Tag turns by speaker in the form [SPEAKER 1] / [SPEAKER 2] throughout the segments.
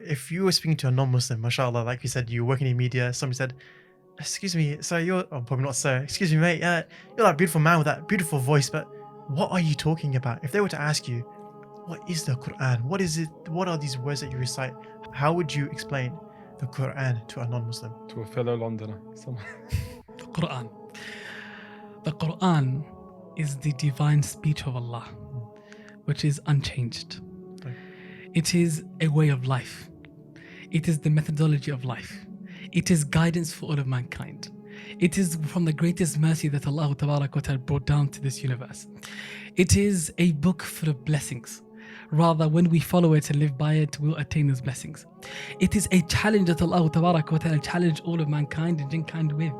[SPEAKER 1] if you were speaking to a non-Muslim, mashallah, like you said, you're working in media, somebody said, excuse me, sir, probably not sir, excuse me, mate, you're that beautiful man with that beautiful voice, but what are you talking about? If they were to ask you, what is the Qur'an? What is it? What are these words that you recite? How would you explain the Qur'an to a non-Muslim?
[SPEAKER 2] To a fellow Londoner.
[SPEAKER 3] The Qur'an. The Qur'an is the divine speech of Allah, which is unchanged.
[SPEAKER 1] Okay.
[SPEAKER 3] It is a way of life. It is the methodology of life. It is guidance for all of mankind. It is from the greatest mercy that Allah Ta'ala brought down to this universe. It is a book full of blessings. Rather, when we follow it and live by it, we'll attain those blessings. It is a challenge that Allah Ta'ala challenged all of mankind and jinkind with,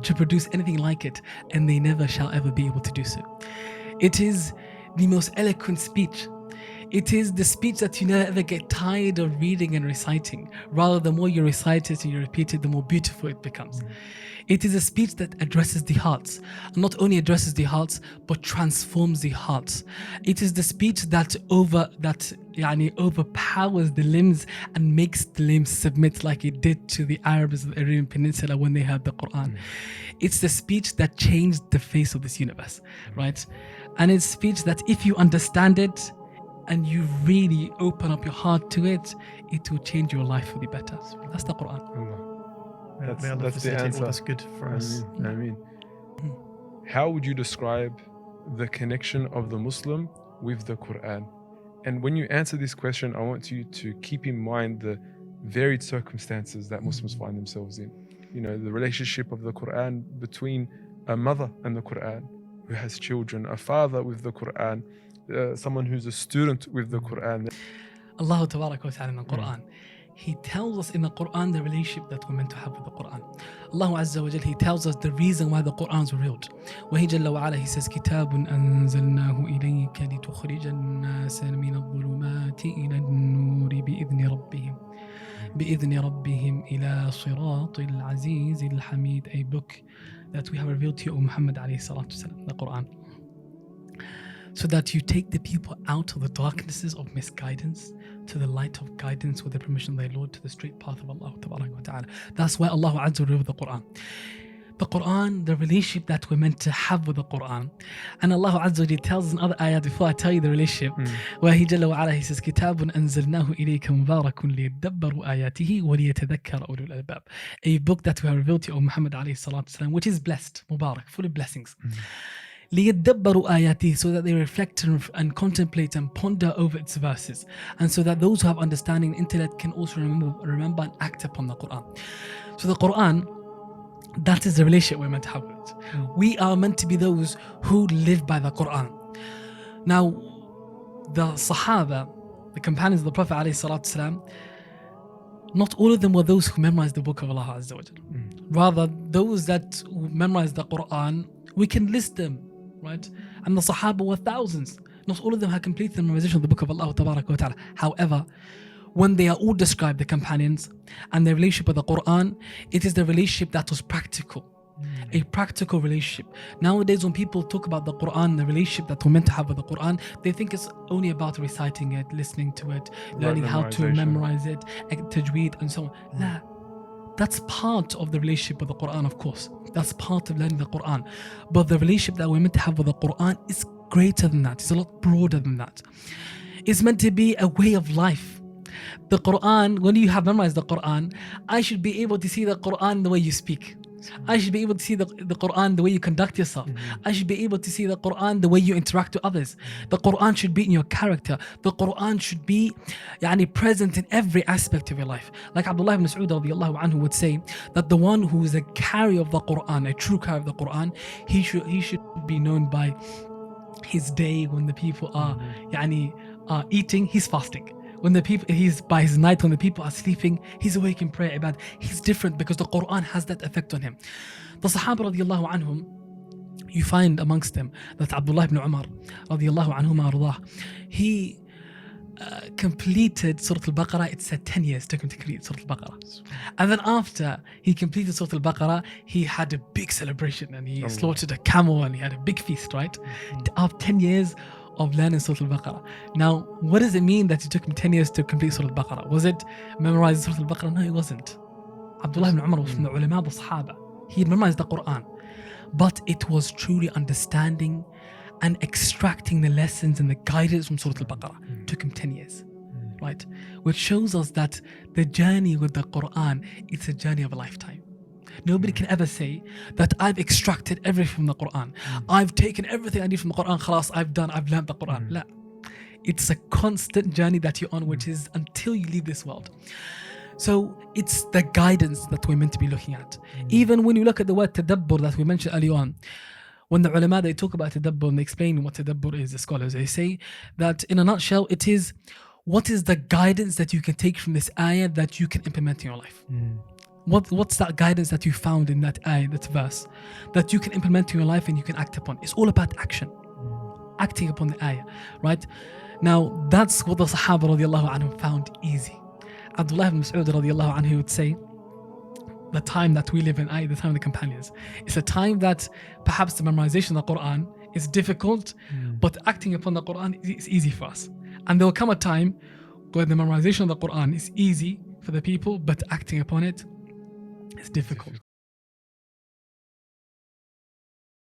[SPEAKER 3] to produce anything like it, and they never shall ever be able to do so. It is the most eloquent speech. It is the speech that you never ever get tired of reading and reciting. Rather, the more you recite it and you repeat it, the more beautiful it becomes. It is a speech that addresses the hearts. And not only addresses the hearts, but transforms the hearts. It is the speech that overpowers the limbs and makes the limbs submit, like it did to the Arabs of the Arabian Peninsula when they heard the Qur'an. It's the speech that changed the face of this universe, right? And it's speech that if you understand it, and you really open up your heart to it, it will change your life for the better. That's the Qur'an.
[SPEAKER 2] That's the answer.
[SPEAKER 1] That's good for us.
[SPEAKER 2] I mean, how would you describe the connection of the Muslim with the Qur'an? And when you answer this question, I want you to keep in mind the varied circumstances that Muslims find themselves in. You know, the relationship of the Qur'an between a mother and the Qur'an who has children, a father with the Qur'an, someone who's a student with the Qur'an.
[SPEAKER 3] Allah Ta'ala in the Qur'an, He tells us in the Qur'an the relationship that we're meant to have with the Qur'an. Allah Azza wa Jal, He tells us the reason why the Qur'an is revealed. وَهِي جَلَّ وَعَلَى, He says, كِتَابٌ أَنزَلْنَاهُ إِلَيْكَ لِتُخْرِجَ النَّاسَ مِنَ الظُّلُمَاتِ إِلَى النُّورِ بِإِذْنِ رَبِّهِمْ إِلَى صِرَاطِ الْعَزِيزِ الْحَمِيدِ. A book that we have revealed to you, O Muhammad alayhi salatu wasalam, the Qur'an, so that you take the people out of the darknesses of misguidance to the light of guidance with the permission of their Lord, to the straight path of Allah Ta'ala. That's why Allah Azza wa Jalla revealed the Qur'an. The Qur'an, the relationship that we're meant to have with the Qur'an. And Allah Azza wa Jalla tells us in other ayat, before I tell you the relationship, where He Jalla wa Ala, He says, كِتَابٌ أَنزَلْنَاهُ إِلَيْكَ مُبَارَكٌ لِيَدَّبَّرُوا آيَاتِهِ وَلِيَتَذَكَّرَ أُولُو الْأَلْبَابِ. A book that we have revealed to you, O Muhammad alayhi salatu wasalam, which is blessed, Mubarak, full of blessings. لِيَدَّبَّرُوا آيَاتِهِ, so that they reflect and contemplate and ponder over its verses, and so that those who have understanding and intellect can also remember and act upon the Qur'an. So the Qur'an, that is the relationship we're meant to have with it. We are meant to be those who live by the Qur'an. Now, the Sahaba, the companions of the Prophet ﷺ, not all of them were those who memorized the book of Allah Azza wa Jalla. Rather, those that memorized the Qur'an, we can list them, right? And the Sahaba were thousands. Not all of them had completed the memorization of the book of Allah Ta'ala. However, when they are all described, the companions and their relationship with the Qur'an, it is the relationship that was practical. A practical relationship. Nowadays, when people talk about the Qur'an, the relationship that we're meant to have with the Qur'an, they think it's only about reciting it, listening to it, learning how to memorize it, tajweed and so on. La. That's part of the relationship with the Qur'an, of course. That's part of learning the Qur'an. But the relationship that we're meant to have with the Qur'an is greater than that. It's a lot broader than that. It's meant to be a way of life. The Qur'an, when you have memorized the Qur'an, I should be able to see the Qur'an the way you speak. I should be able to see the Qur'an the way you conduct yourself. I should be able to see the Qur'an the way you interact with others. The Qur'an should be in your character. The Qur'an should be present in every aspect of your life. Like Abdullah ibn Mas'ud radiallahu anhu would say that the one who is a carrier of the Qur'an, a true carrier of the Qur'an, he should be known by his day when the people are eating, he's fasting. When the people, he's by his night, when the people are sleeping, he's awake in prayer, ibad. He's different because the Qur'an has that effect on him. The Sahaba radiallahu anhum, you find amongst them that Abdullah ibn Umar radiallahu anhuma ardah, he completed Surah Al-Baqarah. It said 10 years took him to complete Surah Al-Baqarah. And then after he completed Surah Al-Baqarah, he had a big celebration and he slaughtered a camel and he had a big feast, right? After 10 years of learning Surah Al-Baqarah. Now, what does it mean that it took him 10 years to complete Surah Al-Baqarah? Was it memorizing Surah Al-Baqarah? No, it wasn't. Abdullah ibn Umar was from the ulama, the Sahaba. He memorized the Qur'an. But it was truly understanding and extracting the lessons and the guidance from Surah Al-Baqarah. It took him 10 years. Right? Which shows us that the journey with the Qur'an, it's a journey of a lifetime. Nobody can ever say that I've extracted everything from the Qur'an. I've taken everything I need from the Qur'an, khalas, I've learned the Qur'an. La. It's a constant journey that you're on, which is until you leave this world. So it's the guidance that we're meant to be looking at. Even when you look at the word tadabbur that we mentioned earlier on, when the ulama, they talk about tadabbur and they explain what tadabbur is, the scholars, they say that in a nutshell, it is what is the guidance that you can take from this ayah that you can implement in your life. What's that guidance that you found in that ayah, that verse, that you can implement in your life and you can act upon? It's all about action, acting upon the ayah, right? Now, that's what the Sahaba radiallahu anhum found easy. Abdullah ibn Mas'ud radiallahu anhu would say, the time that we live in, the time of the companions, it's a time that perhaps the memorization of the Qur'an is difficult, but acting upon the Qur'an is easy for us. And there will come a time where the memorization of the Qur'an is easy for the people, but acting upon it is difficult.